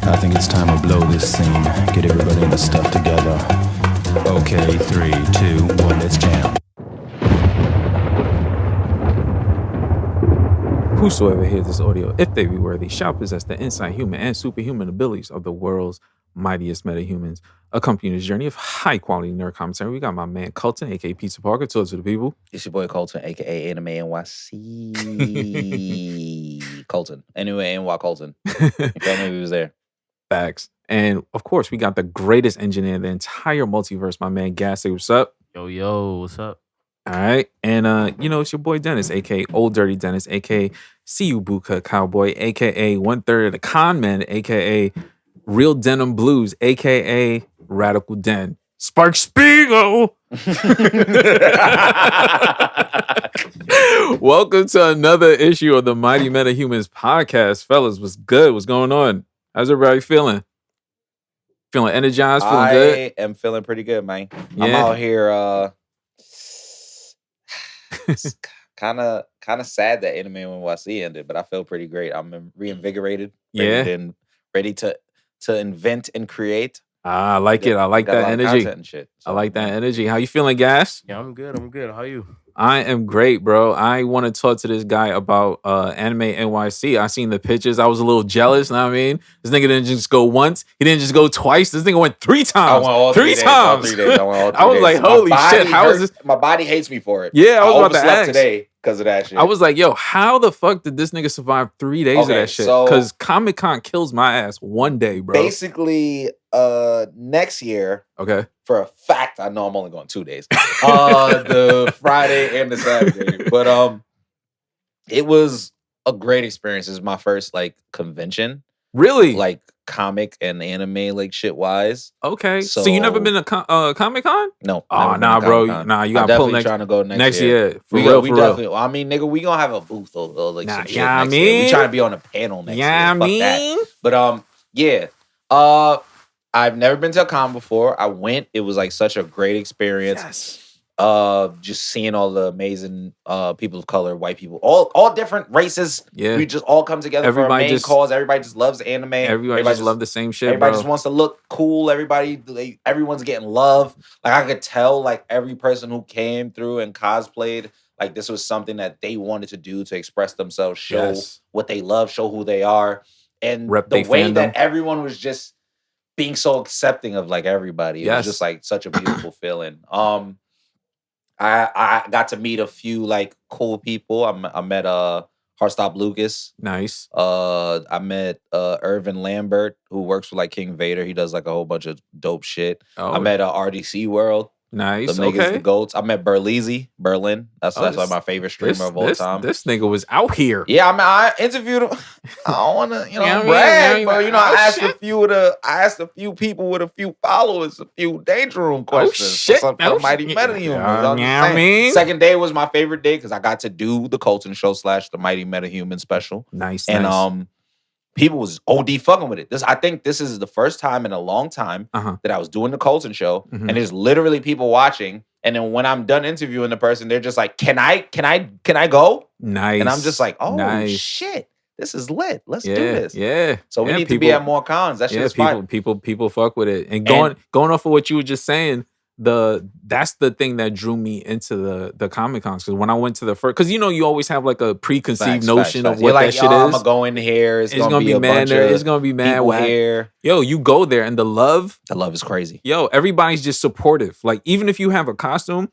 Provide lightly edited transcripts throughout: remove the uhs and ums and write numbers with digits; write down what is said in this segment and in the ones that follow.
I think it's time to blow this scene. Get everybody in the stuff together. Okay, 3, 2, 1, let's jam. Whosoever hears this audio, if they be worthy, shall possess the insight, human, and superhuman abilities of the world's mightiest metahumans. Accompanying this journey of high-quality nerd commentary, we got my man Colton, a.k.a. Pizza Parker. Talk to the people. It's your boy Colton, a.k.a. Anime NYC. Colton. Anyway, NY Colton. You feel me? We was there. Facts. And, of course, we got the greatest engineer in the entire multiverse, my man Gas. Say what's up? Yo, what's up? All right. And, it's your boy Dennis, a.k.a. Old Dirty Dennis, a.k.a. See Buka Cowboy, a.k.a. 1/3 of the Con Man, a.k.a. Real Denim Blues, a.k.a. Radical Den. Spark Spiegel! Welcome to another issue of the Mighty Metahumans podcast. Fellas, what's good? What's going on? How's everybody feeling? Feeling energized? Feeling good? I am feeling pretty good, man. Yeah. I'm out here it's kind of sad that Anime NYC ended, but I feel pretty great. I'm reinvigorated. Ready to invent and create. I like it. I like that energy. And shit, so, I like that energy. How you feeling, Gas? Yeah, I'm good. How you? I am great, bro. I want to talk to this guy about Anime NYC. I seen the pictures. I was a little jealous. Know what I mean? This nigga didn't just go once. He didn't just go twice. This nigga went 3 times. I went all 3 days. All 3 days. I was like, holy shit. How is this? My body hates me for it. Yeah, I was about to ask. Today because of that shit. I was like, yo, how the fuck did this nigga survive 3 days of that shit? Because Comic-Con kills my ass one day, bro. Basically, next year, okay, for a fact, I know I'm only going 2 days. The Friday and the Saturday. But it was a great experience. This is my first convention. Really? Like comic and anime shit wise. Okay. So you never been to Comic-Con? No. Oh, nah, bro. Nah, you gotta pull trying to go next year. For we real. Definitely, I mean, nigga, we gonna have a booth or some shit next year. We trying to be on a panel next year. Fuck that. But yeah. I've never been to a con before. I went. It was such a great experience. Yes. Just seeing all the amazing people of color, white people, all different races. Yeah. We just all come together for a main cause. Everybody just loves anime. Everybody just loves the same shit. Everybody just wants to look cool. Everyone's getting love. I could tell every person who came through and cosplayed, this was something that they wanted to do to express themselves, show what they love, show who they are. And the way that everyone was just being so accepting of everybody. It was just such a beautiful feeling. I got to meet a few cool people. I met Heartstop Lucas. Nice. I met Irvin Lambert, who works for King Vader. He does a whole bunch of dope shit. Oh. I met RDC World. Nice. The niggas, the goats. I met Berlin. That's my favorite streamer of all time. This nigga was out here. Yeah, I interviewed him. I don't want to, brag, but I asked a few people with a few followers a few danger room questions. Oh shit! For Mighty Metahumans. Second day was my favorite day because I got to do the Colton show / the Mighty Metahuman special. Nice. And people was OD fucking with it. I think this is the first time in a long time that I was doing the Colton show, and there's literally people watching. And then when I'm done interviewing the person, they're just like, "Can I go?" Nice. And I'm just like, "Oh shit, this is lit. Let's do this." Yeah. So we need to be at more cons. That shit is fun. People fuck with it. And going off of what you were just saying, that's the thing that drew me into the Comic Cons. Because when I went to the first, because you always have a preconceived notion of what that shit is. I'm gonna go in here. It's gonna be mad there. It's gonna be mad here. Yo, you go there and the love is crazy. Yo, everybody's just supportive. Even if you have a costume,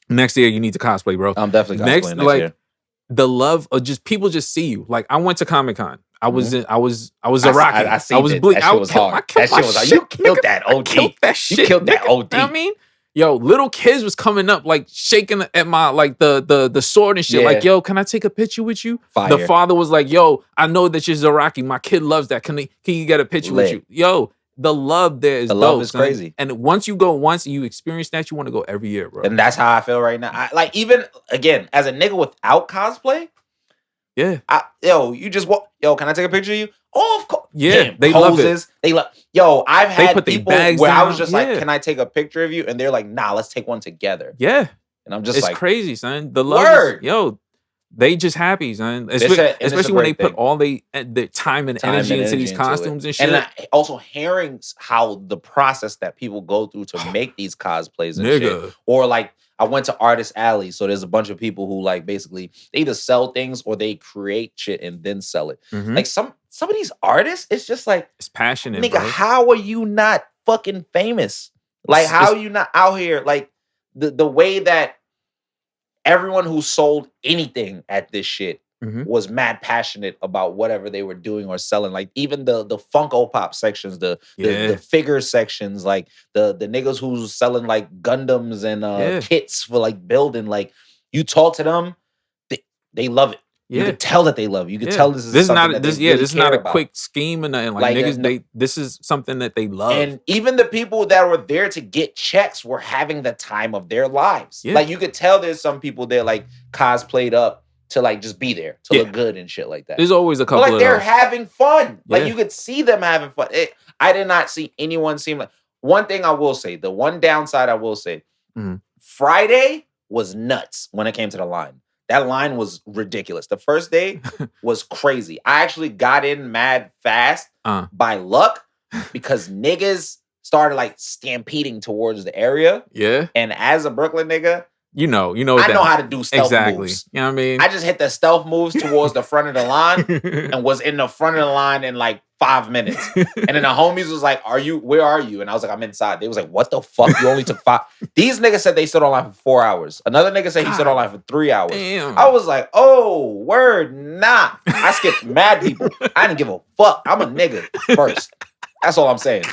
next year you need to cosplay, bro. I'm definitely cosplaying next year. The love of just people just see you. I went to Comic Con. I was a rocket. I was bleak. That shit was hard. That shit was hard. You killed that OD. Killed that shit. You killed that OD. I mean, yo, little kids was coming up shaking at my the sword and shit. Yeah. Yo, can I take a picture with you? Fire. The father was like, yo, I know that you're Zaraki. My kid loves that. Can you get a picture with you? Yo, the love there is dope. The love is crazy. And once you go once and you experience that, you want to go every year, bro. And that's how I feel right now. Even again as a nigga without cosplay. Yeah. You just walk. Yo, can I take a picture of you? Oh, of course. Yeah, they love it. They love. Yo, I've had people where down. I was just like, "Can I take a picture of you?" And they're like, "Nah, let's take one together." Yeah. And I'm just it's crazy, son. The love. Word. They just happy, son. It's a Especially when they great thing. put all the time and energy into these costumes and shit. And also hearing how the process that people go through to make these cosplays and shit. Or like I went to Artist Alley, so there's a bunch of people who like basically they either sell things or they create shit and then sell it. Like some of these artists, it's just like it's passionate, nigga. bro. How are you not fucking famous? Like how are you not out here? Like the way that everyone who sold anything at this shit was mad passionate about whatever they were doing or selling. Like even the Funko Pop sections, the figure sections, like the niggas who's selling like Gundams and kits for like building. Like you talk to them, they love it. You could tell that they love it. You could tell this is something this is not a about. quick scheme and nothing. Like niggas, this is something that they love. And even the people that were there to get checks were having the time of their lives. Yeah. Like you could tell there's some people there like cosplayed up to like just be there to look good and shit like that. There's always a couple but like of they're those. having fun. Like you could see them having fun. I did not see anyone seem like one thing I will say, the one downside I will say, Friday was nuts when it came to the line. That line was ridiculous. The first day was crazy. I actually got in mad fast by luck because niggas started like stampeding towards the area. Yeah. And as a Brooklyn nigga, I know how to do stealth moves. You know what I mean? I just hit the stealth moves towards the front of the line and was in the front of the line in like 5 minutes. And then the homies was like, where are you? And I was like, I'm inside. They was like, what the fuck? You only took 5. These niggas said they stood online for 4 hours. Another nigga said he stood online for 3 hours. Damn. I was like, oh, word, nah. I skipped mad people. I didn't give a fuck. I'm a nigga first. That's all I'm saying.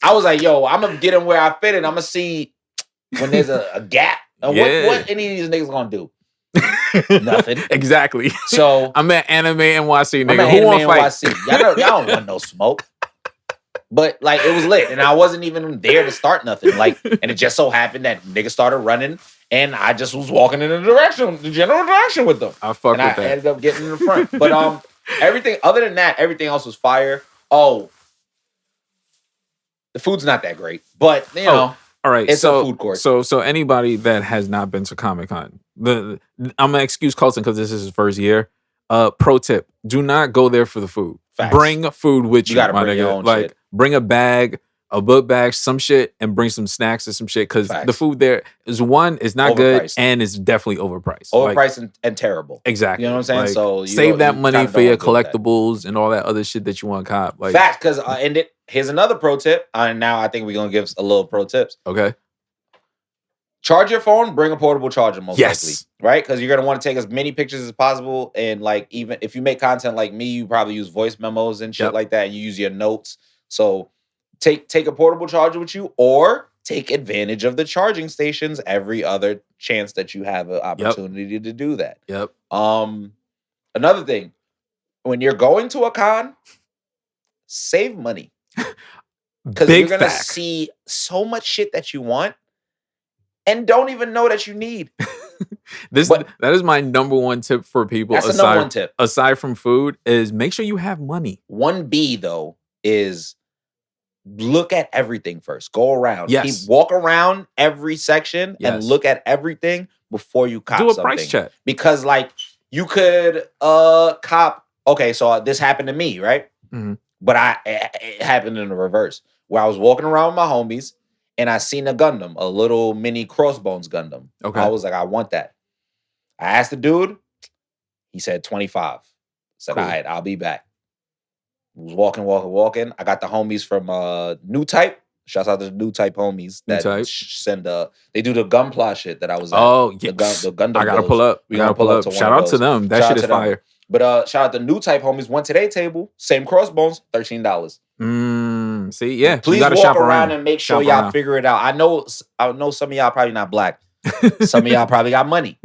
I was like, yo, I'm gonna get in where I fit in. I'm gonna see when there's a gap. And what any of these niggas gonna do? Nothing. Exactly. So I'm at Anime NYC, nigga. I'm at Who Anime want to fight? NYC. Y'all don't want no smoke. But like it was lit, and I wasn't even there to start nothing. Like, and it just so happened that niggas started running, and I just was walking in the general direction with them. I fuck with that. I ended up getting in the front. But everything other than that, everything else was fire. Oh, the food's not that great, but you know. All right, it's a food court. So anybody that has not been to Comic-Con, I'm gonna excuse Colton because this is his first year. Pro tip: do not go there for the food. Facts. Bring food with you. You gotta my bring nigga. your own like shit. bring a bag, a book bag, some shit, and bring some snacks and some shit because the food there is not good and it's definitely overpriced. Overpriced and terrible. Exactly. You know what I'm saying? Like, so save that money for your collectibles and all that other shit that you want to cop. Like facts, because here's another pro tip. And now I think we're gonna give a little pro tips. Okay. Charge your phone, bring a portable charger most likely, right? Because you're going to want to take as many pictures as possible. And like, even if you make content like me, you probably use voice memos and shit like that. And you use your notes. So take a portable charger with you or take advantage of the charging stations every other chance that you have an opportunity to do that. Yep. Another thing, when you're going to a con, save money. Because you're going to see so much shit that you want and don't even know that you need. That is my number one tip for people. That's the number one tip. Aside from food, is make sure you have money. 1B though is look at everything first. Go around. Yes. Walk around every section and look at everything before you cop something. Do a price check. Because like you could cop. Okay, so this happened to me, right? Mm-hmm. But it happened in the reverse, where I was walking around with my homies. And I seen a Gundam, a little mini Crossbones Gundam. Okay. I was like, I want that. I asked the dude. He said 25. Said, cool. All right, I'll be back. Was walking. I got the homies from New Type. Shouts out to the New Type homies that send they do the Gunpla shit that I was at. Oh, yeah. The Gundam. I gotta pull up. We gotta pull up. Shout out to them. That shit is fire. But shout out to New Type homies. Went to their table. Same Crossbones. $13. See, yeah. Please walk shop around and make sure y'all figure it out. I know some of y'all probably not black. Some of y'all probably got money.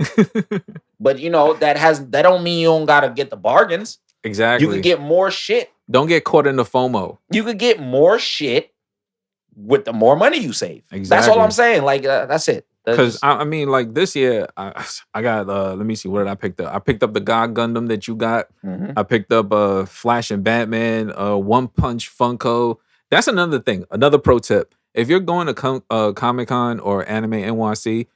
But you know, that don't mean you don't gotta get the bargains. Exactly. You can get more shit. Don't get caught in the FOMO. You could get more shit with the more money you save. Exactly. That's all I'm saying. Like that's it. Because I mean, like this year, I got let me see, what did I pick up? I picked up the God Gundam that you got. Mm-hmm. I picked up Flash and Batman, One Punch Funko. That's another thing. Another pro tip: if you're going to Comic-Con or Anime NYC,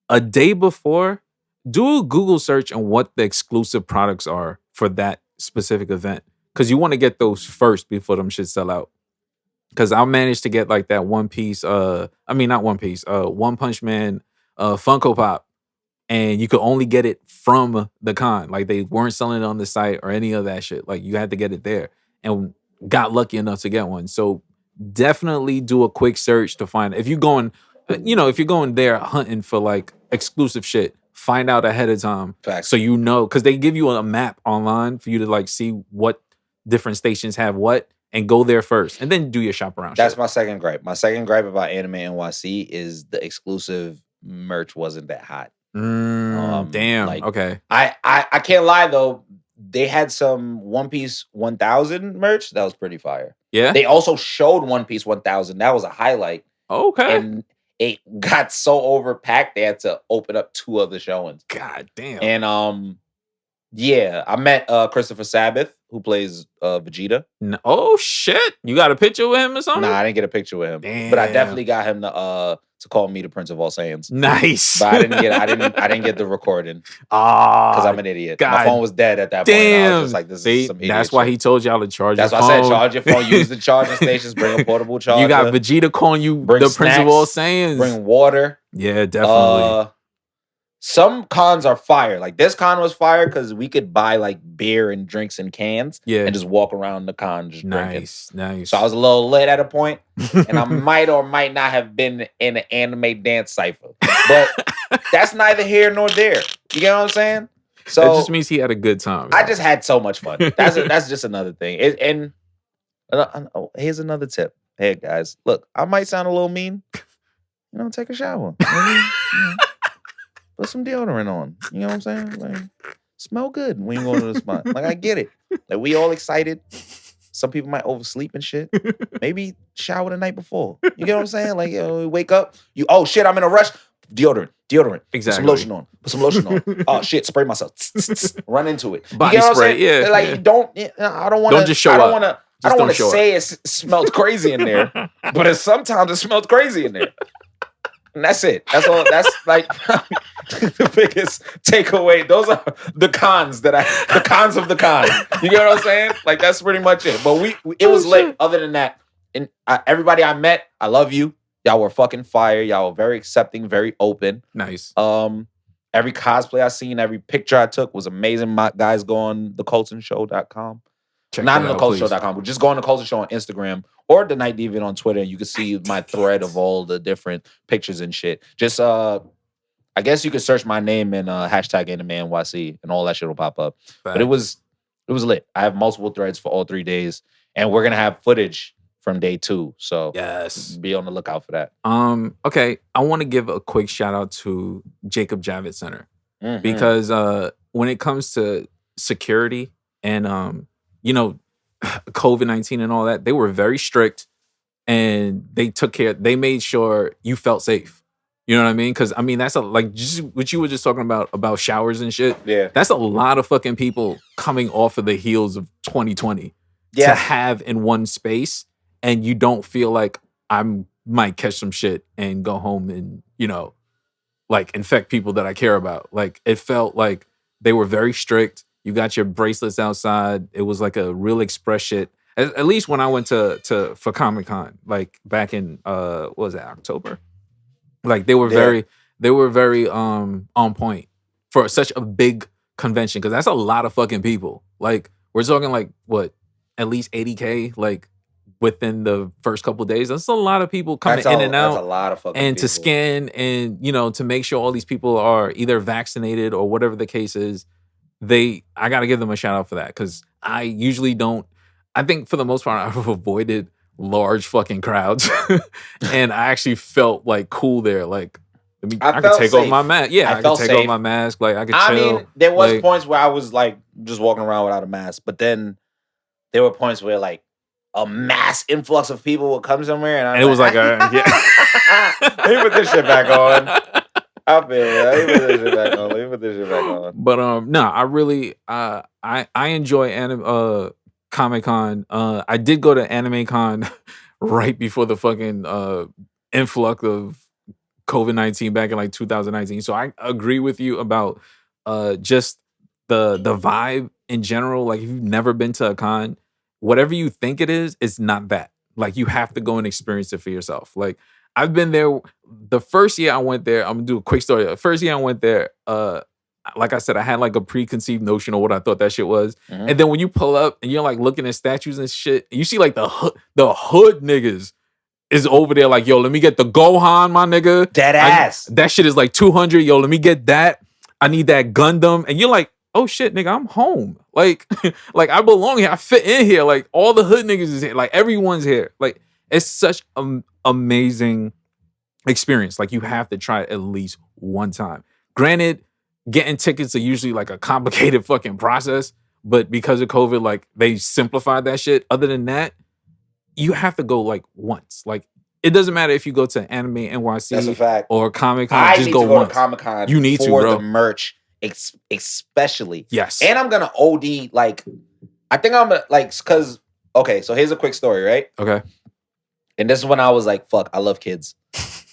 a day before, do a Google search on what the exclusive products are for that specific event, because you want to get those first before them shit sell out. Because I managed to get like that One Piece, not One Piece, One Punch Man, Funko Pop, and you could only get it from the con. Like they weren't selling it on the site or any of that shit. Like you had to get it there, and got lucky enough to get one. So definitely do a quick search to find if you're going, if you're going there hunting for like exclusive shit, find out ahead of time. Facts. So you know, because they give you a map online for you to like see what different stations have what, and go there first, and then do your shop around. That's shit. my second gripe. My second gripe about Anime NYC is the exclusive merch wasn't that hot. Damn. like, Okay. I can't lie though. They had some One Piece 1000 merch that was pretty fire. Yeah. They also showed One Piece 1000. That was a highlight. Okay. And it got so overpacked they had to open up 2 other showings. God damn. And yeah, I met Christopher Sabbath, who plays Vegeta. Oh shit! You got a picture with him or something? Nah, I didn't get a picture with him, but I definitely got him to call me the Prince of All Saiyans. Nice. But I didn't get the recording Ah, because I'm an idiot. God My phone was dead at that point. I was just like, this is some idiot that's why shit. he told y'all to charge. That's your why phone. I said charge your phone. Use the charging stations. Bring a portable charger. You got Vegeta calling you Bring the Prince of All snacks, Saiyans. Bring water. Yeah, definitely. Some cons are fire. Like this con was fire because we could buy like beer and drinks in cans and just walk around the con just drinking. Nice. So I was a little lit at a point, and I might or might not have been in an anime dance cipher. But that's neither here nor there. You get what I'm saying? So that just means he had a good time. I just had so much fun. That's just another thing. And here's another tip. Hey guys, look, I might sound a little mean. Take a shower. Put some deodorant on. You know what I'm saying? Like, smell good when you go to the spot. Like, I get it. Like, we all excited. Some people might oversleep and shit. Maybe shower the night before. You get what I'm saying? Like, wake up. Oh shit, I'm in a rush. Deodorant. Exactly. Put some lotion on. Oh shit, spray myself. Run into it. Body spray. Yeah. Like, yeah. don't. I don't want to. Don't just show up. I don't want to say it smelled crazy in there, but sometimes it smelled crazy in there. And that's it. That's all. That's like the biggest takeaway. Those are the cons of the con. You get what I'm saying? Like that's pretty much it. But it was lit. Other than that, and everybody I met, I love you. Y'all were fucking fire. Y'all were very accepting, very open. Nice. Every cosplay I seen, every picture I took was amazing. My guys go on thecoltonshow.com. Not on thecoltonshow.com, but just go on the Colton Show on Instagram or the Night Deviant on Twitter, and you can see my thread of all the different pictures and shit. Just I guess you could search my name and hashtag Anime NYC, and all that shit will pop up. But it was lit. I have multiple threads for all 3 days, and we're gonna have footage from day 2. So yes, be on the lookout for that. Okay, I want to give a quick shout out to Jacob Javits Center because when it comes to security and COVID-19 and all that, they were very strict and they took care. They made sure you felt safe. You know what I mean? Because that's just what you were just talking about showers and shit. Yeah, that's a lot of fucking people coming off of the heels of 2020 to have in one space, and you don't feel like I might catch some shit and go home and infect people that I care about. Like it felt like they were very strict. You got your bracelets outside. It was like a real express shit. At least when I went for Comic-Con, like back in what was that, October? Like they were very on point for such a big convention, because that's a lot of fucking people. Like we're talking like what, at least 80K like within the first couple of days. That's a lot of people coming in and out. That's a lot of fucking and people. To scan and to make sure all these people are either vaccinated or whatever the case is. I gotta give them a shout out for that, because I usually don't. I think for the most part I've avoided large fucking crowds, and I actually felt like cool there. Like I could take off my mask. Yeah, I could take off my mask. Like I could chill. There was points where I was like just walking around without a mask, but then there were points where like a mass influx of people would come somewhere, and it was like let me put this shit back on. I feel it. Let me put this shit back on. But no, I really I enjoy Comic-Con. I did go to Anime Con right before the fucking influx of COVID-19 back in like 2019. So I agree with you about just the vibe in general. Like if you've never been to a con, whatever you think it is, it's not that. Like you have to go and experience it for yourself. Like I've been there. The first year I went there, I'm gonna do a quick story. The first year I went there, like I said, I had like a preconceived notion of what I thought that shit was. Mhm. And then when you pull up and you're like looking at statues and shit, you see like the hood niggas is over there like, yo, let me get the Gohan, my nigga. Dead ass. That shit is like 200. Yo, let me get that. I need that Gundam. And you're like, oh shit, nigga, I'm home. Like, like I belong here. I fit in here. Like all the hood niggas is here. Like everyone's here. Like it's such an amazing experience. Like you have to try it at least one time. Granted, getting tickets are usually like a complicated fucking process, but because of COVID, like they simplified that shit. Other than that, you have to go like once. Like it doesn't matter if you go to Anime NYC That's a fact. or Comic Con. I Just need go to go once. to Comic Con. You need to, for bro. the merch, especially. Yes. And I'm gonna OD. Like, I think I'm gonna like because okay. So here's a quick story, right? Okay. And this is when I was like, "Fuck, I love kids."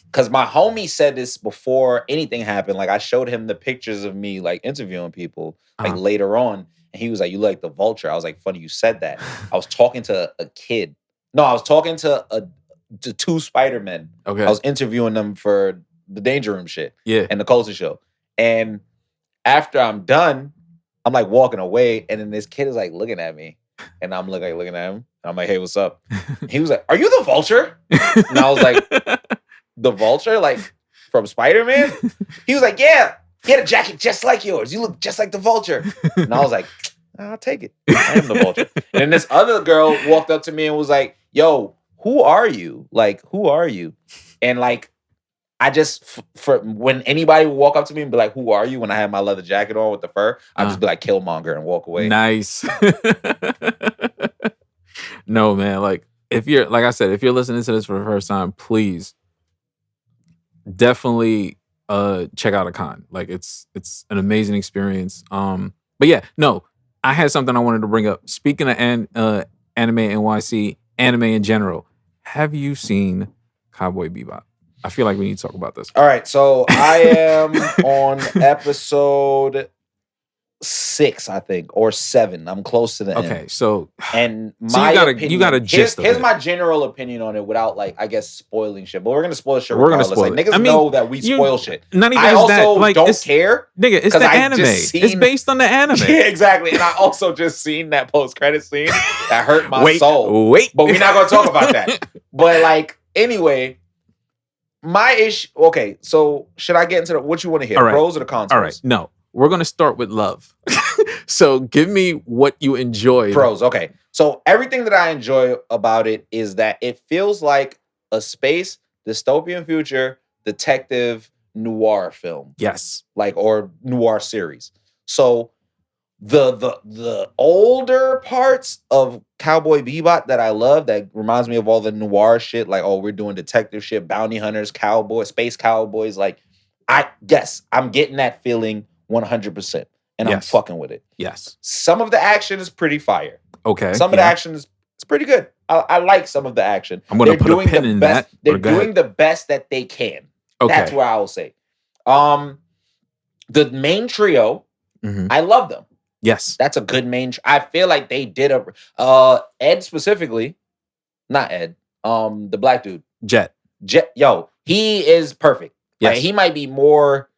Because my homie said this before anything happened. Like I showed him the pictures of me like interviewing people like later on, and he was like, "You like the Vulture?" I was like, "Funny you said that." I was talking to a kid. No, I was talking to two Spider-Men. Okay. I was interviewing them for the Danger Room shit. Yeah. And the Culture Show. And after I'm done, I'm like walking away, and then this kid is like looking at me, and I'm looking at him. And I'm like, "Hey, what's up?" He was like, "Are you the Vulture?" And I was like, "The Vulture, like from Spider-Man?" He was like, "Yeah, he had a jacket just like yours. You look just like the Vulture." And I was like, "I'll take it. I am the Vulture." And then this other girl walked up to me and was like, "Yo, who are you? Like, who are you?" And like, I just for when anybody would walk up to me and be like, "Who are you?" When I had my leather jacket on with the fur, I'd just be like Killmonger and walk away. Nice. No, man. Like if you're like I said, if you're listening to this for the first time, please definitely check out a con. Like it's an amazing experience. But yeah, no, I had something I wanted to bring up. Speaking of Anime NYC, anime in general, have you seen Cowboy Bebop? I feel like we need to talk about this. All right, so I am on episode 6, I think, or 7. I'm close to the end. Okay, so And So my you got a- opinion, you got a gist of here's it. my general opinion on it without like I guess spoiling shit. But we're gonna spoil shit. We're gonna regardless. spoil like, it. Niggas I mean, know that we you- spoil shit. not even I just also that. Like don't it's, care. nigga, it's 'cause the I anime. just It's seen- based on the anime. Yeah, exactly. And I also just seen that post credit scene that hurt my soul. Wait. But we're not gonna talk about that. But like anyway, my issue. Okay, so should I get into what you want to hear? All right. Pros or the cons? All right, no, we're gonna start with love. So give me what you enjoyed. Pros. Okay. So everything that I enjoy about it is that it feels like a space dystopian future detective noir film, Yes. like or noir series. So the older parts of Cowboy Bebop that I love that reminds me of all the noir shit, like oh we're doing detective shit, bounty hunters, cowboys, space cowboys. Like I'm getting that feeling 100%, and I'm Yes. fucking with it. Yes. Some of the action is pretty fire. Okay. Some of the action is it's pretty good. I like some of the action. I'm gonna They're put a doing pin the in best. that. They're Or go ahead. doing the best that they can. Okay. That's what I will say. The main trio, Mhm. I love them. Yes. That's a good main. I feel like they did Ed specifically, not Ed. The black dude, Jet. Yo, he is perfect. Yes. Like, he might be more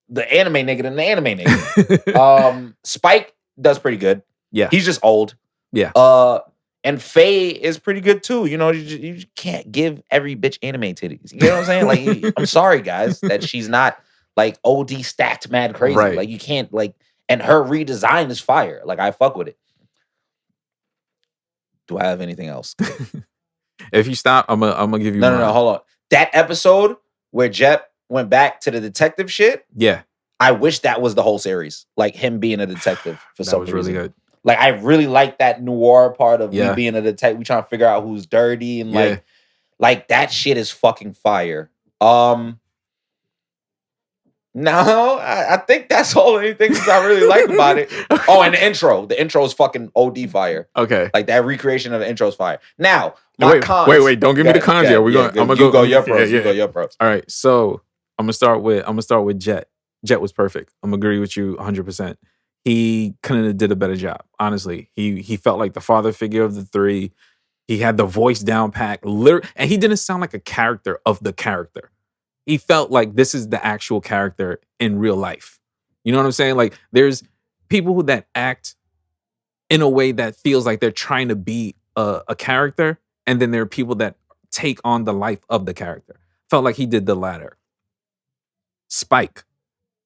the anime nigga than the anime nigga. Spike does pretty good. Yeah. He's just old. Yeah. And Faye is pretty good too. You know, you just can't give every bitch anime titties. You know what I'm saying? Like, I'm sorry, guys, that she's not like OD stacked mad crazy. Right. Like, you can't like, and her redesign is fire. Like, I fuck with it. Do I have anything else? If you stop, I'm gonna give you No, mine. hold on. That episode where Jet went back to the detective shit, Yeah. I wish that was the whole series. Like him being a detective for That some was reason. really good. Like, I really like that noir part of Yeah. me being a detective. We trying to figure out who's dirty and Yeah. like that shit is fucking fire. No, I think that's all the things I really like about it. Oh, and the intro. The intro is fucking OD fire. Okay. Like that recreation of the intro is fire. Now, my cons. Wait. Don't give me the cons yet. I'm gonna you go your pros. Yeah. You go your pros. All right. So I'm gonna start with Jet. Jet was perfect. I'm gonna agree with you 100%. He couldn't have did a better job. Honestly, he felt like the father figure of the three. He had the voice down pack, and he didn't sound like a character of the character. He felt like this is the actual character in real life. You know what I'm saying? Like there's people that act in a way that feels like they're trying to be a character, and then there are people that take on the life of the character. Felt like he did the latter. Spike.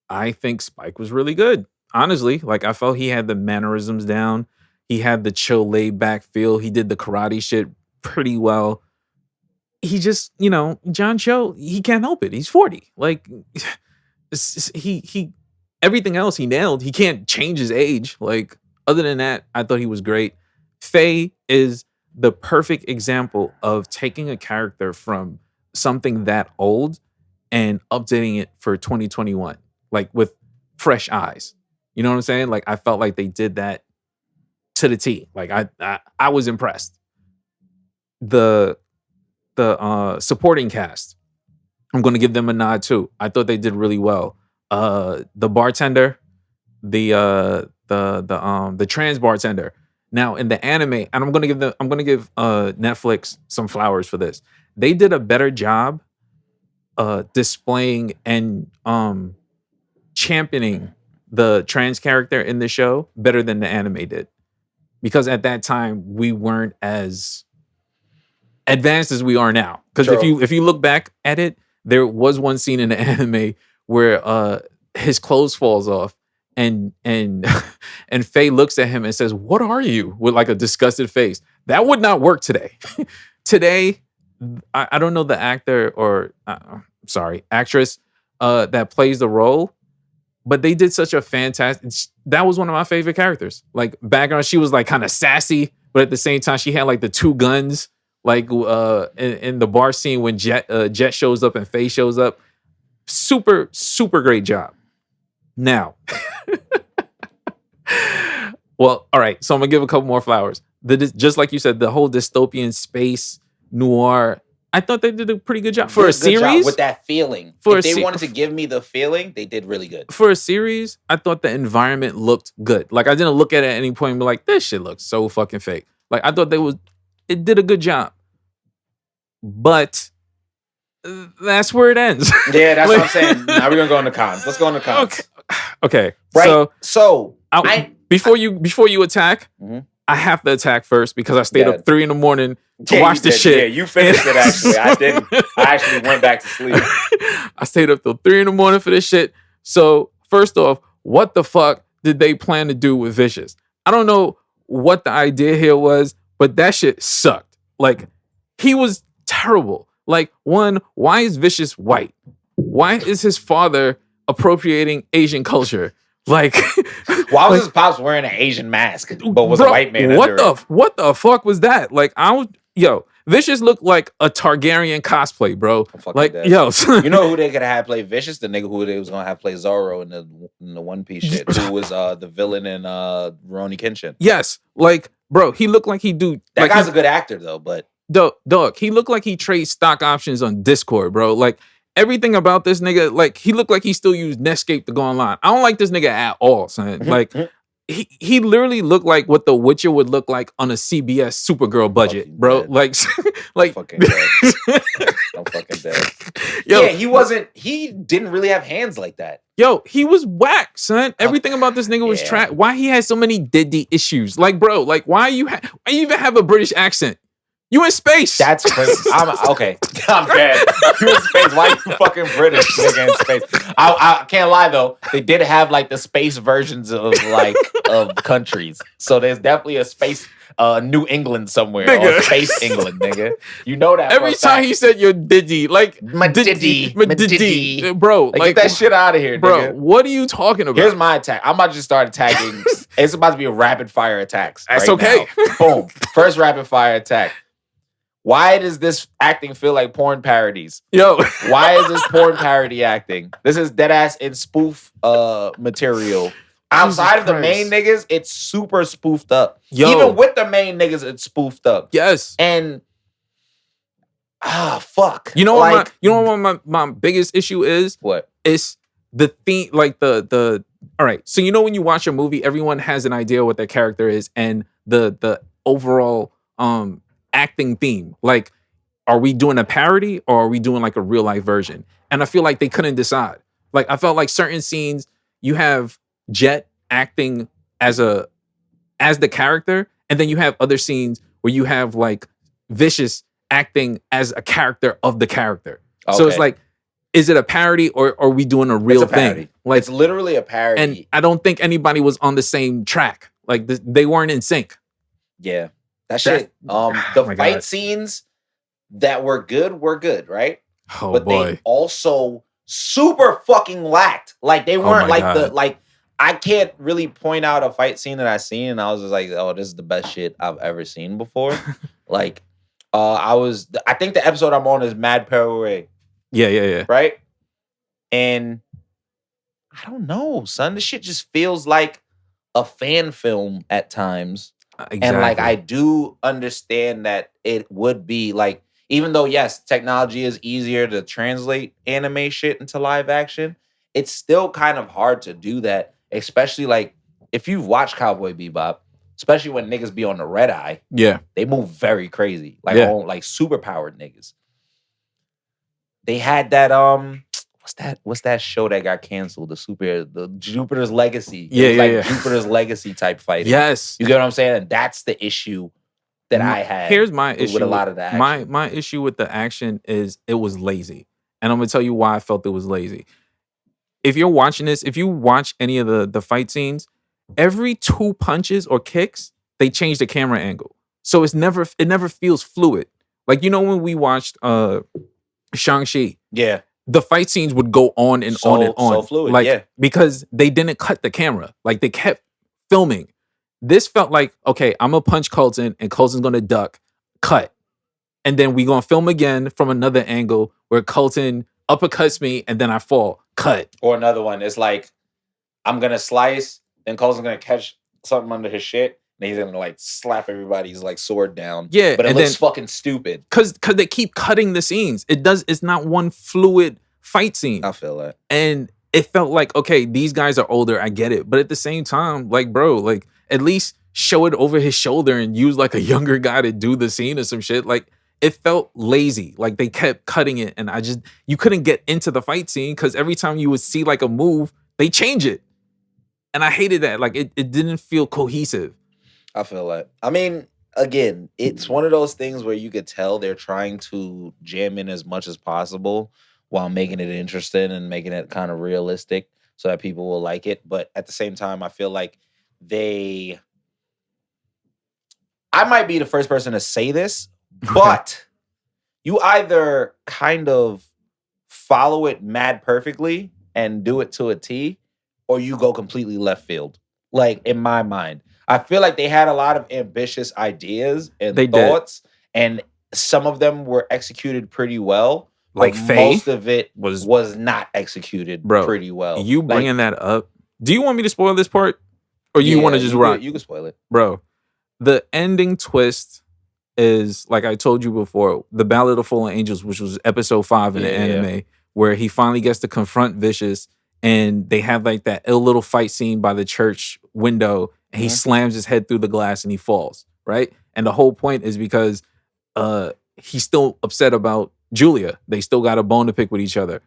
I think Spike was really good. Honestly, like I felt he had the mannerisms down. He had the chill, laid back feel. He did the karate shit pretty well. He just, John Cho, he can't help it. He's 40. Like he everything else he nailed. He can't change his age. Like other than that, I thought he was great. Faye is the perfect example of taking a character from something that old and updating it for 2021, like with fresh eyes. You know what I'm saying? Like I felt like they did that to the T. Like I was impressed. The supporting cast, I'm going to give them a nod too. I thought they did really well. The bartender, the trans bartender. Now in the anime, and I'm going to give Netflix some flowers for this. They did a better job displaying and championing the trans character in the show better than the anime did. Because at that time we weren't as advanced as we are now. Because if you look back at it, there was one scene in the anime where his clothes falls off and Faye looks at him and says, "What are you?" with like a disgusted face. That would not work today. Today, I don't know the actor or actress that plays the role, but they did such a fantastic. That was one of my favorite characters. Like background, she was like kind of sassy, but at the same time, she had like the two guns. Like in the bar scene when Jet shows up and Faye shows up. Super, super great job. Now, well, all right. So I'm gonna give a couple more flowers. Just like you said, the whole dystopian space noir. I thought they did a pretty good job for a series with that feeling. If they wanted to give me the feeling, they did really good. For a series, I thought the environment looked good. Like I didn't look at it at any point and be like, "This shit looks so fucking fake." Like I thought it did a good job. But that's where it ends. Yeah, that's what I'm saying. Now we're gonna go into cons. Let's go into cons. Okay. Right. So before you attack, I have to attack first because I stayed up 3 a.m. to watch this shit. Yeah, you finished it actually. I didn't. I actually went back to sleep. I stayed up till 3 a.m. for this shit. So first off, what the fuck did they plan to do with Vicious? I don't know what the idea here was, but that shit sucked. Like he was terrible. Like, one, why is Vicious white? Why is his father appropriating Asian culture? Like, why was his pops wearing an Asian mask, but was a white man? What the fuck was that? Like, Vicious looked like a Targaryen cosplay, bro. Like, dead. You know who they could have play Vicious? The nigga who they was gonna have play Zoro in the One Piece shit, who was the villain in Rurouni Kenshin. Yes, like, bro, he looked like he do. That guy's a good actor though, but. Dog, he looked like he trades stock options on Discord, bro. Like everything about this nigga, like he looked like he still used Netscape to go online. I don't like this nigga at all, son. Like he literally looked like what The Witcher would look like on a CBS Supergirl budget, fucking bro. Dead. Like I'm fucking dead. I'm fucking dead. Yo, yeah, he didn't really have hands like that. Yo, he was whack, son. Everything about this nigga was trash. Why he had so many Diddy issues? Like, bro, like why you even have a British accent? You in space. That's crazy. Okay. I'm dead. You in space. Why you fucking British nigga in space? I can't lie though. They did have like the space versions of countries. So there's definitely a space New England somewhere. Nigga. Or space England, nigga. You know that. Every time he said your Diddy, like my Diddy. Bro, like get that shit out of here, bro. Nigga. What are you talking about? Here's my attack. I'm about to just start attacking. It's about to be a rapid fire attacks. That's okay. Now. Boom. First rapid fire attack. Why does this acting feel like porn parodies? Yo. Why is this porn parody acting? This is dead ass in spoof material. Outside of the main niggas, it's super spoofed up. Yo. Even with the main niggas, it's spoofed up. Yes. And fuck. You know what my biggest issue is? What? It's the theme, like the all right. So you know when you watch a movie, everyone has an idea what their character is and the overall acting theme. Like, are we doing a parody or are we doing like a real life version? And I feel like they couldn't decide. Like I felt like certain scenes you have Jet acting as the character, and then you have other scenes where you have like Vicious acting as a character of the character. Okay. So it's like, is it a parody or are we doing a real thing? Like it's literally a parody. And I don't think anybody was on the same track. Like they weren't in sync. Yeah. That shit. The fight scenes that were good, right? Oh, but boy. They also super fucking lacked. Like they weren't I can't really point out a fight scene that I seen and I was just like, oh, this is the best shit I've ever seen before. Like I think the episode I'm on is Mad Parade. Yeah. Right? And I don't know, son. This shit just feels like a fan film at times. Exactly. And like I do understand that it would be like, even though yes, technology is easier to translate anime shit into live action, it's still kind of hard to do that. Especially like if you've watched Cowboy Bebop, especially when niggas be on the red eye. Yeah. They move very crazy. Like like super powered niggas. They had that what's that show that got canceled? The Jupiter's Legacy. Jupiter's Legacy type fighting. Yes. You get what I'm saying? And that's the issue that I had. Here's my issue with a lot of the action. My issue with the action is it was lazy. And I'm gonna tell you why I felt it was lazy. If you're watching this, if you watch any of the fight scenes, every 2 punches or kicks, they change the camera angle. So it never feels fluid. Like, you know, when we watched Shang-Chi. Yeah. The fight scenes would go on and on and on. So fluid, like, because they didn't cut the camera. Like they kept filming. This felt like, okay, I'm gonna punch Colton and Colton's gonna duck, cut. And then we gonna film again from another angle where Colton uppercuts me and then I fall, cut. Or another one, it's like, I'm gonna slice, then Colton's gonna catch something under his shit, and he's gonna like slap everybody's like sword down. Yeah. But it looks fucking stupid. Cause they keep cutting the scenes. It's not one fluid fight scene. I feel that. And it felt like, okay, these guys are older, I get it. But at the same time, like, bro, like at least show it over his shoulder and use like a younger guy to do the scene or some shit. Like it felt lazy. Like they kept cutting it and you couldn't get into the fight scene because every time you would see like a move, they change it. And I hated that. Like it didn't feel cohesive. I feel that. I mean, again, it's one of those things where you could tell they're trying to jam in as much as possible while making it interesting and making it kind of realistic so that people will like it. But at the same time, I feel like I might be the first person to say this, but you either kind of follow it mad perfectly and do it to a T, or you go completely left field. Like, in my mind. I feel like they had a lot of ambitious ideas and thoughts, and some of them were executed pretty well. Like most of it was not executed pretty well. You bringing that up? Do you want me to spoil this part, or you want to just rock? You can spoil it, bro. The ending twist is, like I told you before, the Ballad of Fallen Angels, which was episode 5 in the anime, where he finally gets to confront Vicious, and they have like that ill little fight scene by the church window, and he slams his head through the glass and he falls, right? And the whole point is because he's still upset about Julia. They still got a bone to pick with each other.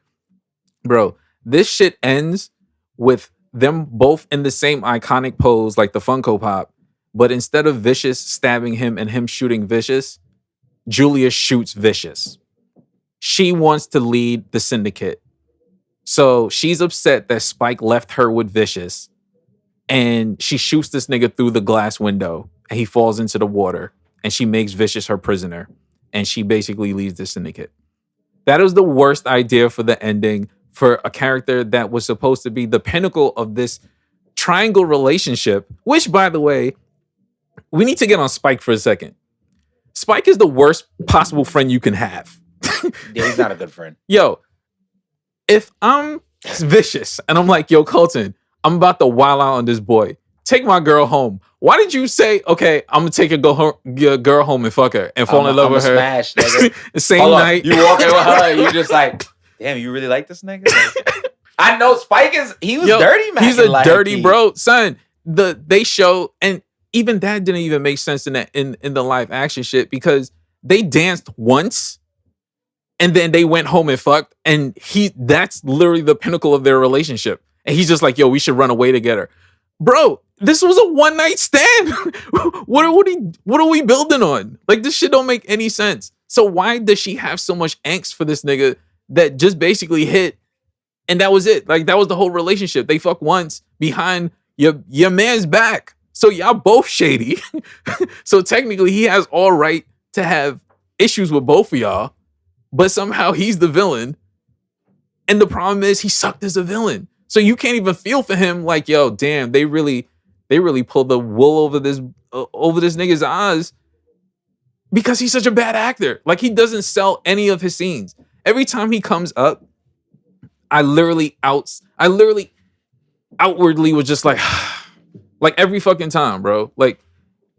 Bro, this shit ends with them both in the same iconic pose, like the Funko Pop, but instead of Vicious stabbing him and him shooting Vicious, Julia shoots Vicious. She wants to lead the syndicate. So she's upset that Spike left her with Vicious, and she shoots this nigga through the glass window, and he falls into the water, and she makes Vicious her prisoner, and she basically leads the syndicate. That was the worst idea for the ending for a character that was supposed to be the pinnacle of this triangle relationship, which, by the way, we need to get on Spike for a second. Spike is the worst possible friend you can have. Yeah, he's not a good friend. Yo, if I'm vicious and I'm like, yo, Colton, I'm about to wild out on this boy. Take my girl home. Why did you say, okay, I'm gonna take your girl home and fuck her and fall in love with her? Smash, nigga. The same Hold night. on. You walk in with her and you just like, damn, you really like this nigga? Like, I know Spike he was dirty, man. He's a dirty bro. Son, they show, and even that didn't even make sense in the live action shit because they danced once and then they went home and fucked, and that's literally the pinnacle of their relationship. And he's just like, yo, we should run away together. Bro, this was a one night stand. What are we building on? Like, this shit don't make any sense. So why does she have so much angst for this nigga that just basically hit and that was it? Like, that was the whole relationship. They fuck once behind your man's back. So y'all both shady. So technically he has all right to have issues with both of y'all, but somehow he's the villain. And the problem is he sucked as a villain. So you can't even feel for him like, yo, damn, they really pulled the wool over this nigga's eyes because he's such a bad actor. Like, he doesn't sell any of his scenes. Every time he comes up, I literally outwardly was just like, like every fucking time, bro. Like,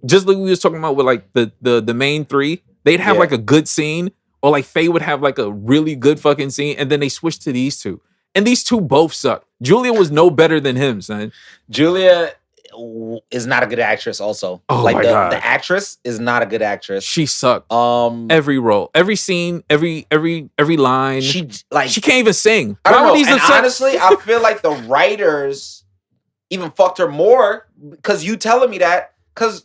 just like we was talking about with like the main three, they'd have like a good scene, or like Faye would have like a really good fucking scene, and then they switch to these two. And these two both suck. Julia was no better than him, son. Julia is not a good actress also. Oh like my the God. actress is not a good actress. She sucked. Every role, every scene, every line. She can't even sing. I don't know. And honestly, I feel like the writers even fucked her more because you telling me that, because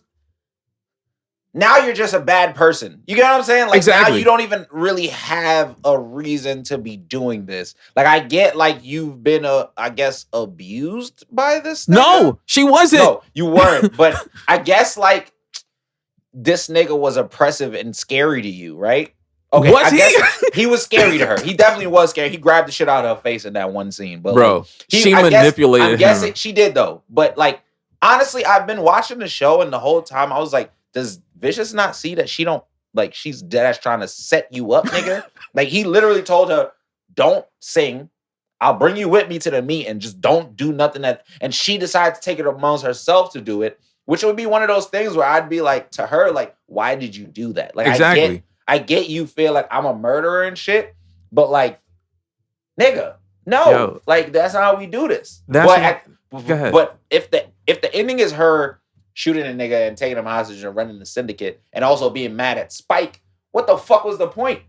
now you're just a bad person. You get what I'm saying? Like, exactly. Now you don't even really have a reason to be doing this. Like, I get like you've been, I guess, abused by this nigga. No, she wasn't. No, you weren't. But I guess like this nigga was oppressive and scary to you, right? Okay, was I guess he was scary to her. He definitely was scary. He grabbed the shit out of her face in that one scene. But bro, like, she manipulated him. I'm guessing she did though. But like, honestly, I've been watching the show and the whole time I was like, does Vicious not see that she don't, like, she's dead ass trying to set you up, nigga? Like, he literally told her, don't sing. I'll bring you with me to the meet and just don't do nothing and she decided to take it amongst herself to do it, which would be one of those things where I'd be like to her, like, why did you do that? Like, exactly. I get you feel like I'm a murderer and shit, but like, nigga, no. Yo, like, that's not how we do this. Go ahead. But if the ending is her shooting a nigga and taking him hostage and running the syndicate and also being mad at Spike, what the fuck was the point?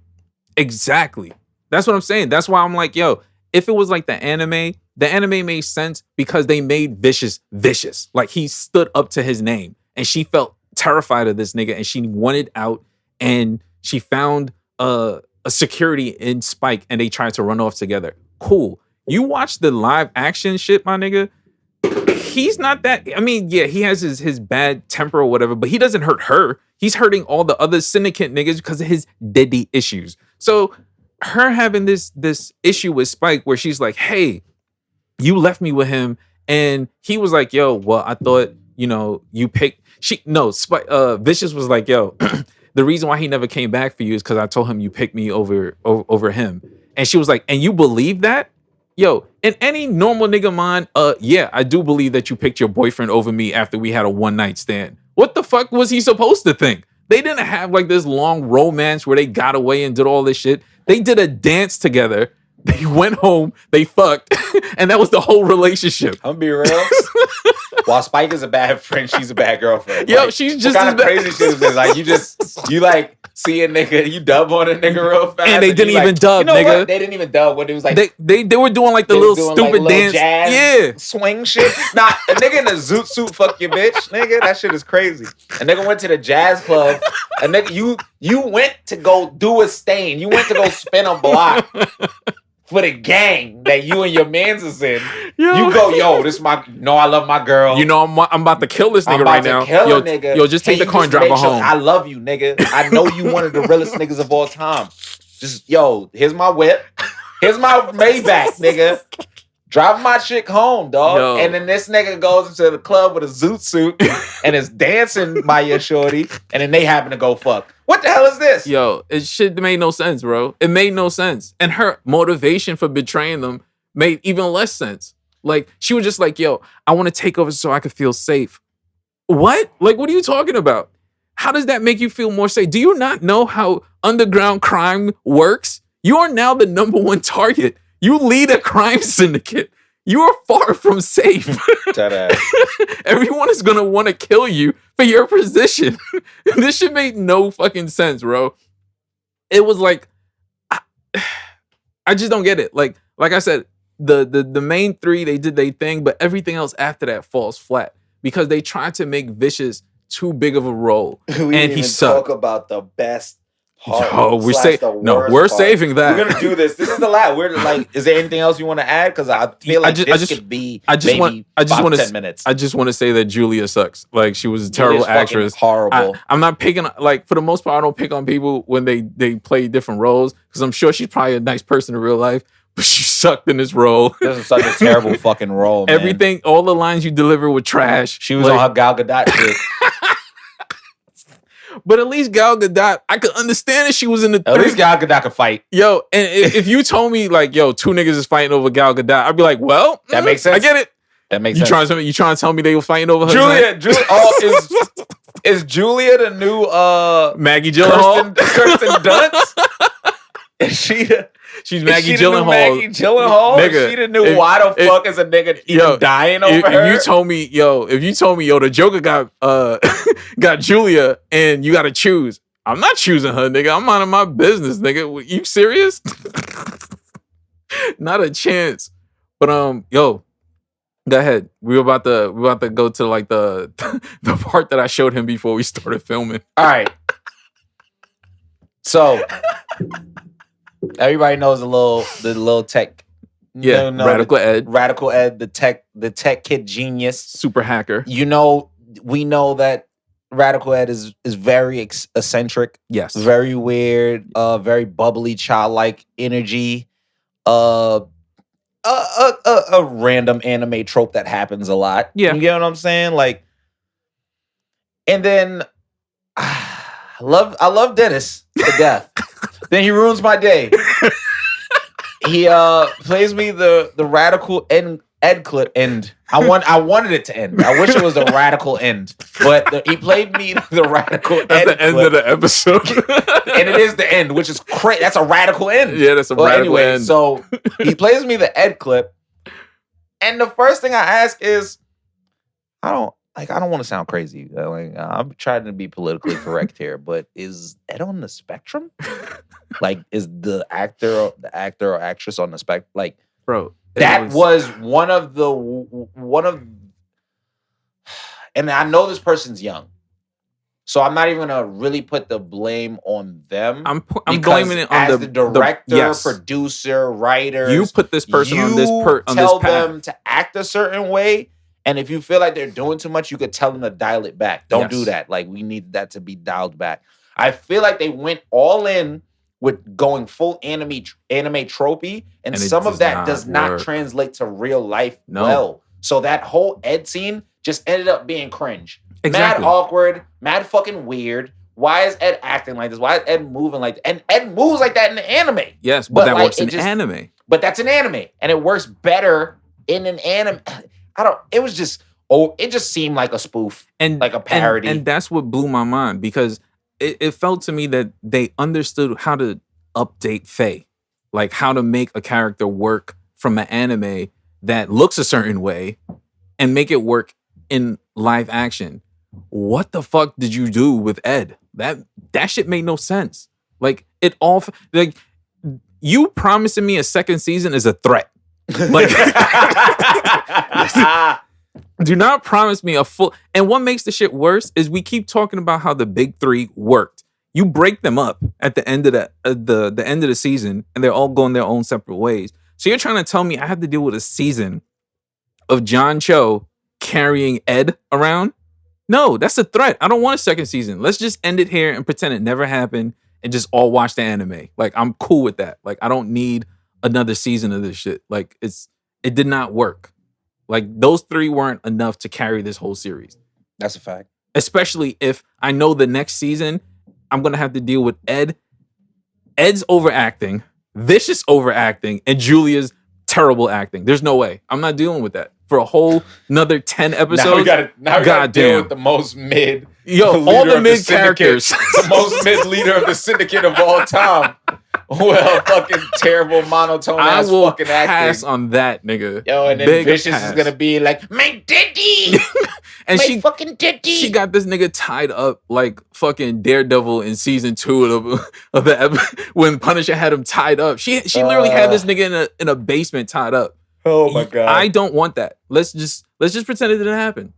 Exactly. That's what I'm saying. That's why I'm like, yo, if it was like the anime made sense because they made Vicious vicious. Like, he stood up to his name and she felt terrified of this nigga and she wanted out, and she found a security in Spike and they tried to run off together. Cool. You watch the live action shit, my nigga. He's not that. I mean, yeah, he has his bad temper or whatever, but he doesn't hurt her. He's hurting all the other syndicate niggas because of his daddy issues. So her having this issue with Spike where she's like, hey, you left me with him, and he was like, yo, well, I thought, you picked. Vicious was like, yo, the reason why he never came back for you is because I told him you picked me over him. And she was like, and you believe that? Yo, in any normal nigga mind, yeah, I do believe that you picked your boyfriend over me after we had a one night stand. What the fuck was he supposed to think? They didn't have like this long romance where they got away and did all this shit. They did a dance together. They went home, they fucked, and that was the whole relationship. I'm gonna be real. While Spike is a bad friend, she's a bad girlfriend. Yo, like, she's just what kind of crazy shit is this? Like, you like see a nigga, you dub on a nigga real fast, and they didn't even dub, you know nigga. What? They didn't even dub. What it was like, they were doing like the little stupid like, dance, jazz, yeah, swing shit. Nah, a nigga in a zoot suit, fuck your bitch, nigga. That shit is crazy. A nigga went to the jazz club. A nigga, you went to go do a stain. You went to go spin a block. For the gang that you and your mans is in, you go, yo, this I love my girl. I'm about to kill this nigga right now. Kill a nigga. Yo, just take the car and drive her home. I love you, nigga. I know you one of the realest niggas of all time. Just, yo, here's my whip. Here's my Maybach, nigga. Drive my chick home, dog. Yo. And then this nigga goes into the club with a zoot suit and is dancing by your shorty, and then they happen to go fuck. What the hell is this? Yo, it shit made no sense, bro. It made no sense. And her motivation for betraying them made even less sense. Like, she was just like, yo, I want to take over so I could feel safe. What? Like, what are you talking about? How does that make you feel more safe? Do you not know how underground crime works? You are now the number one target. You lead a crime syndicate. You are far from safe. Everyone is going to want to kill you for your position. This shit made no fucking sense, bro. It was like, I just don't get it. Like I said, the main three, they did their thing, but everything else after that falls flat because they tried to make Vicious too big of a role. And he sucked. Talk about the best part. Oh, we're saving that. We're gonna do this. This is the last. We're like, is there anything else you want to add? Because I feel like this could be maybe 10 minutes. I just want to say that Julia sucks. Like, she was a terrible actress. Horrible. I'm not picking, like, for the most part, I don't pick on people when they play different roles because I'm sure she's probably a nice person in real life, but she sucked in this role. This is such a terrible fucking role, man. Everything, all the lines you deliver were trash. She was on her Gal Gadot shit. But at least Gal Gadot, I could understand if she was in the At least Gal Gadot could fight. Yo, and if you told me, like, yo, two niggas is fighting over Gal Gadot, I'd be like, well, that makes sense. I get it. That makes sense. You trying to tell me they were fighting over her? Julia. Oh, is Julia the new Maggie Gyllenhaal? Kirsten Dunst? Is she She's Maggie Gyllenhaal. Maggie Gyllenhaal? Nigga, she the new why the fuck is a nigga even dying over her? If you told me, the Joker got Julia and you got to choose, I'm not choosing her, nigga. I'm minding my business, nigga. You serious? Not a chance. But yo, go ahead. We about to go to like the part that I showed him before we started filming. All right. So everybody knows the little tech. Yeah, Radical Ed. Radical Ed, the tech kid genius. Super hacker. You know, we know that Radical Ed is very eccentric. Yes. Very weird, very bubbly, childlike energy. A random anime trope that happens a lot. Yeah. You get what I'm saying? Like, and then I love Dennis to death. Then he ruins my day. He plays me the radical Ed clip end. I wanted it to end. I wish it was the radical end, but he played me the radical end. That's the end clip. of the episode, and it is the end, which is crazy. That's a radical end. Yeah, that's a radical end. So he plays me the Ed clip, and the first thing I ask is, I don't want to sound crazy. Like, I'm trying to be politically correct here, but is Ed on the spectrum? Like, is the actor or actress on the spectrum? Like, bro, that was one of, and I know this person's young, so I'm not even gonna really put the blame on them. I'm blaming it on the director, yes. producer, writer. You put this person on this tell path. them to act a certain way. And if you feel like they're doing too much, you could tell them to dial it back. Don't do that. Like, we need that to be dialed back. I feel like they went all in with going full anime tropey, and some of that does not translate to real life well. So that whole Ed scene just ended up being cringe. Exactly. Mad awkward, mad fucking weird. Why is Ed acting like this? Why is Ed moving like that? And Ed moves like that in the anime. Yes, but that works in anime. But that's an anime, and it works better in an anime. It just seemed like a spoof and like a parody. And that's what blew my mind, because it felt to me that they understood how to update Faye, like how to make a character work from an anime that looks a certain way and make it work in live action. What the fuck did you do with Ed? That shit made no sense. Like, it all, like, you promising me a second season is a threat. Like, do not promise me a full. And what makes the shit worse is we keep talking about how the big three worked. You break them up at the end of the end of the season, and they're all going their own separate ways. So you're trying to tell me I have to deal with a season of John Cho carrying Ed around? No, that's a threat. I don't want a second season. Let's just end it here and pretend it never happened and just all watch the anime. Like, I'm cool with that. Like, I don't need another season of this shit. Like, It did not work. Like those three weren't enough to carry this whole series. That's a fact. Especially if I know the next season I'm gonna have to deal with Ed. Ed's overacting, Vicious overacting, and Julia's terrible acting. There's no way. I'm not dealing with that for a whole another 10 epidodes. Now we gotta deal with the most mid. Yo, all the mid characters. The most mid leader of the syndicate of all time. Well, fucking terrible monotone ass fucking acting. Pass on that, nigga. Yo, and then Vicious is gonna be like, my daddy. And my fucking daddy. She got this nigga tied up like fucking Daredevil in season 2 of the when Punisher had him tied up. She literally had this nigga in a basement tied up. Oh my god. I don't want that. Let's just pretend it didn't happen.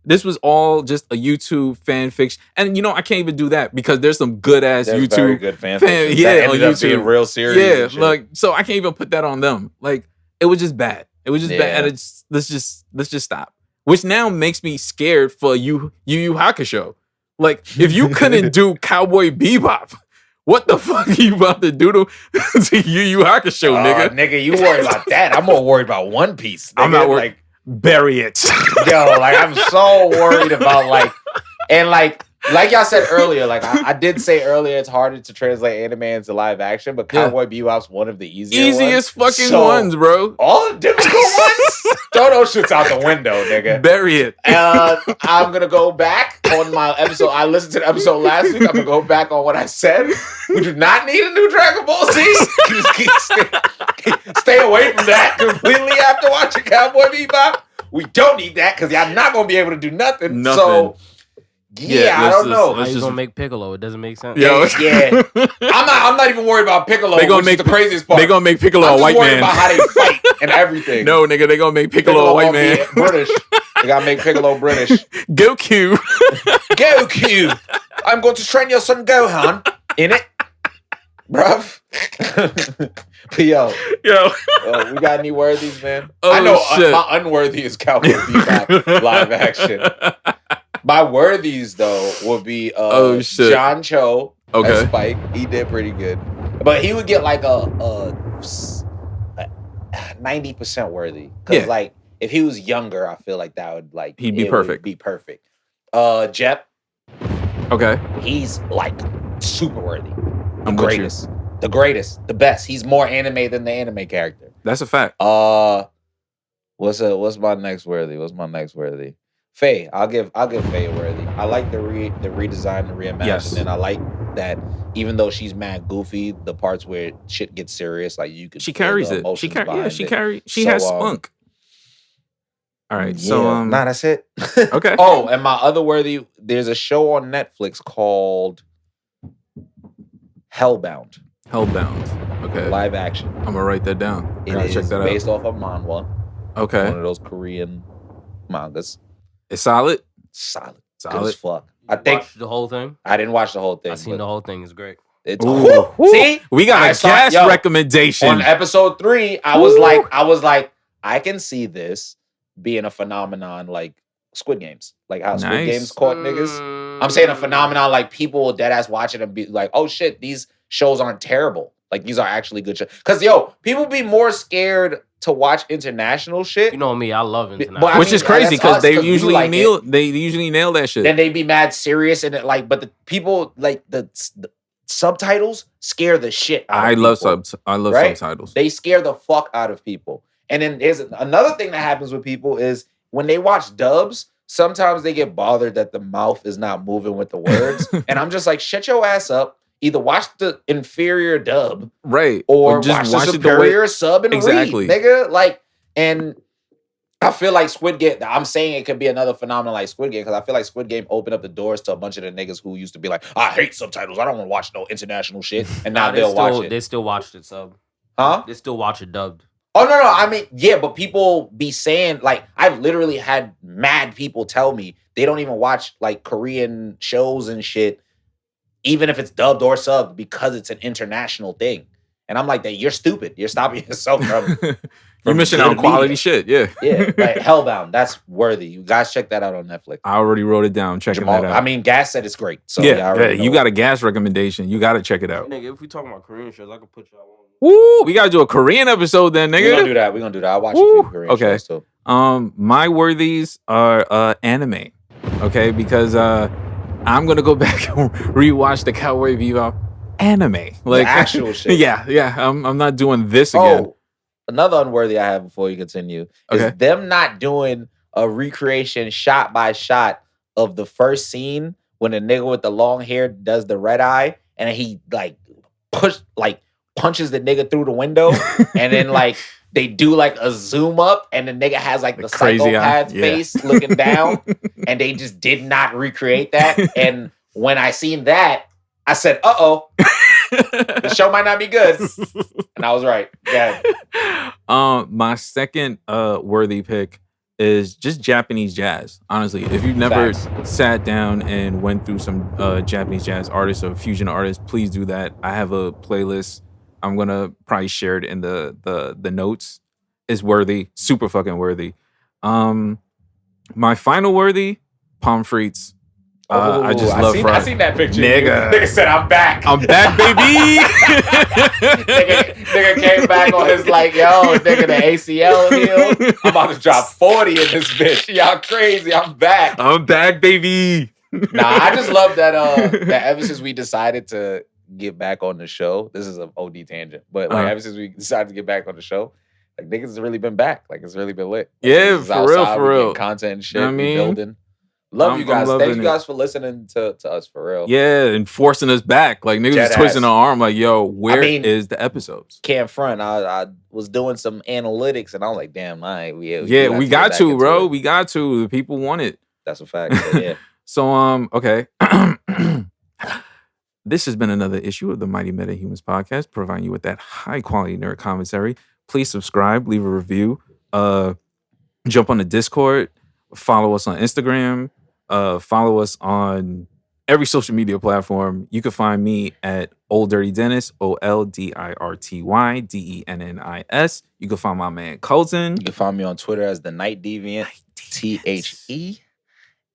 This was all just a YouTube fan fiction. And I can't even do that because there's some good ass YouTube very good fan fiction. Yeah, that ended on up YouTube. being real serious. Yeah, like so I can't even put that on them. Like it was just bad. It was just bad. And let's just stop. Which now makes me scared for Yu Yu Hakusho. Like if you couldn't do Cowboy Bebop, what the fuck are you about to do to Yu Yu Hakusho, nigga? Nigga, you worried about that? I'm more worried about One Piece. Nigga. I'm not worried. Like, bury it. Yo, like I'm so worried about like y'all said earlier, like I did say earlier, it's harder to translate anime into live action, but Cowboy Bebop's one of the easiest fucking ones, bro. All the difficult ones, throw those shits out the window, nigga. Bury it. I'm gonna go back on my episode. I listened to the episode last week. I'm gonna go back on what I said. We do not need a new Dragon Ball Z. Stay away from that completely after watching Cowboy Bebop. We don't need that because y'all not gonna be able to do nothing. So I don't know. How you gonna make Piccolo? It doesn't make sense. Yeah. I'm not even worried about Piccolo. They gonna make the craziest part. They gonna make Piccolo a white man. I'm just worried about how they fight and everything. No, nigga, they gonna make Piccolo a white man. British. They gotta make Piccolo British. Goku. Goku. I'm going to train your son Gohan in it, bruv. But yo, we got any worthies, man? I know my unworthy is Cowboy Bebop live action. My worthies though would be John Cho as Spike. He did pretty good, but he would get like a 90% worthy. Because like if he was younger, I feel like that would like he'd be perfect. Be perfect. Jep. Okay. He's like super worthy. I'm greatest. The greatest. The best. He's more anime than the anime character. That's a fact. What's my next worthy? Faye. I'll give Faye a worthy. I like the redesign, the reimagine, and I like that even though she's mad goofy, the parts where shit gets serious, like you could she carries it. She has spunk. All right, so that's it. Okay. Oh, and my other worthy, there's a show on Netflix called Hellbound. Okay. Live action. I'm gonna write that down. It is based off of manhwa. Okay. One of those Korean mangas. It's solid. Solid as fuck. I watched the whole thing. I didn't watch the whole thing. I seen the whole thing. It's great. It's see, we got a cast recommendation on episode 3. I was like, I can see this being a phenomenon like Squid Games, like how Squid Games caught niggas. I'm saying a phenomenon like people dead ass watching and be like, oh shit, these shows aren't terrible. Like these are actually good shows. Because people be more scared to watch international shit. You know me, I love international, which is crazy because they usually nail that shit. Then they be mad serious and but the people like the subtitles scare the shit out of people. I love subtitles. They scare the fuck out of people. And then there's another thing that happens with people is when they watch dubs, sometimes they get bothered that the mouth is not moving with the words. And I'm just like, shut your ass up. Either watch the inferior dub, right, or just watch the superior sub and read, nigga. Like, and I feel like Squid Game. I'm saying it could be another phenomenon like Squid Game because I feel like Squid Game opened up the doors to a bunch of the niggas who used to be like, I hate subtitles. I don't want to watch no international shit, and now they'll watch it. They still watched it sub. Huh? They still watch it dubbed. Oh no! I mean, yeah, but people be saying like I've literally had mad people tell me they don't even watch like Korean shows and shit. Even if it's dubbed or subbed, because it's an international thing. And I'm like, you're stupid. You're stopping yourself from you're missing out on quality shit, yeah. Yeah, like Hellbound, that's worthy. You guys check that out on Netflix. I already wrote it down. Checking that out. I mean, Gas said it's great. So yeah, you got a Gas recommendation. You got to check it out. Nigga, if we talking about Korean shows, I could put y'all on. Woo! We gotta do a Korean episode then, nigga. We're gonna do that. I watch Woo. a few Korean Okay. shows too. My worthies are anime. Okay, because I'm gonna go back and rewatch the Cowboy Bebop anime. Like actual shit. Yeah. I'm not doing this again. Oh, another unworthy I have before you continue is Okay. them not doing a recreation shot by shot of the first scene when the nigga with the long hair does the red eye and he like punches the nigga through the window and then like they do like a zoom up and the nigga has like the crazy psychopath eye. Yeah. face looking down and they just did not recreate that. And when I seen that, I said, uh-oh, the show might not be good. And I was right. Yeah. My second worthy pick is just Japanese jazz. Honestly, if you've never sat down and went through some Japanese jazz artists or fusion artists, please do that. I have a playlist. I'm gonna probably share it in the notes. It's worthy, super fucking worthy. My final worthy, Palm Frites. I just love fries. I seen that picture. Nigga. Nigga said, I'm back. I'm back, baby. nigga came back on his like, yo, nigga, the ACL healed. I'm about to drop 40 in this bitch. Y'all crazy. I'm back. I'm back, baby. Nah, I just love that that ever since we decided to get back on the show, this is an OD tangent, but like ever since we decided to get back on the show, like niggas has really been back. Like it's really been lit. Like, yeah, for real. Content and shit. You know what I mean? Building. Love you guys. Thank you it. guys for listening to us for real. Yeah, and forcing us back. Like niggas was twisting our arm. Like, yo, where is the episodes? Can't front. I was doing some analytics and I was like, damn, we got to, bro. We got to. The people want it. That's a fact. Yeah. So okay. This has been another issue of the Mighty Metahumans podcast, providing you with that high quality nerd commentary. Please subscribe, leave a review, jump on the Discord, follow us on Instagram, follow us on every social media platform. You can find me at Old Dirty Dennis, OLDIRTYDENNIS. You can find my man Colton. You can find me on Twitter as the Night Deviant,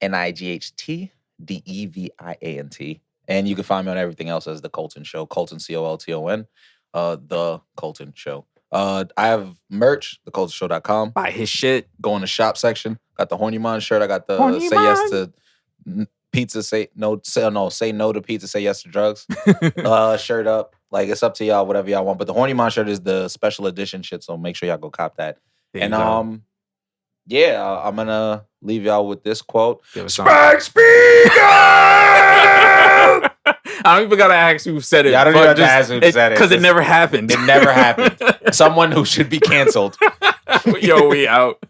THENIGHTDEVIANT. And you can find me on everything else as The Colton Show. Colton, COLTON. The Colton Show. I have merch, thecoltonshow.com. Buy his shit. Go in the shop section. Got the Horny Man shirt. I got the Horny Say Man. Yes to Pizza, Say No to Pizza, Say Yes to Drugs shirt up. Like, it's up to y'all, whatever y'all want. But the Horny Man shirt is the special edition shit, so make sure y'all go cop that. And yeah, I'm gonna leave y'all with this quote. Spike Speaker! I don't even gotta ask who said it. Yeah, I don't even have to ask who said it. Because it never happened. It never happened. Someone who should be canceled. Yo, we out.